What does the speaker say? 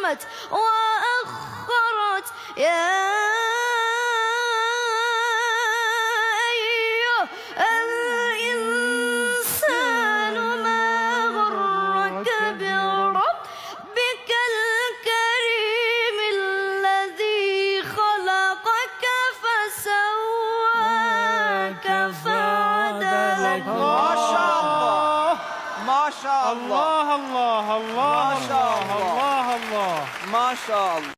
قدمت وأخرت يا أيها الإنسان ما غرك بربك الكريم الذي خلقك فسواك فعدلك. ما شاء الله ما شاء الله الله الله الله ما شاء الله الله الله. ما شاء الله.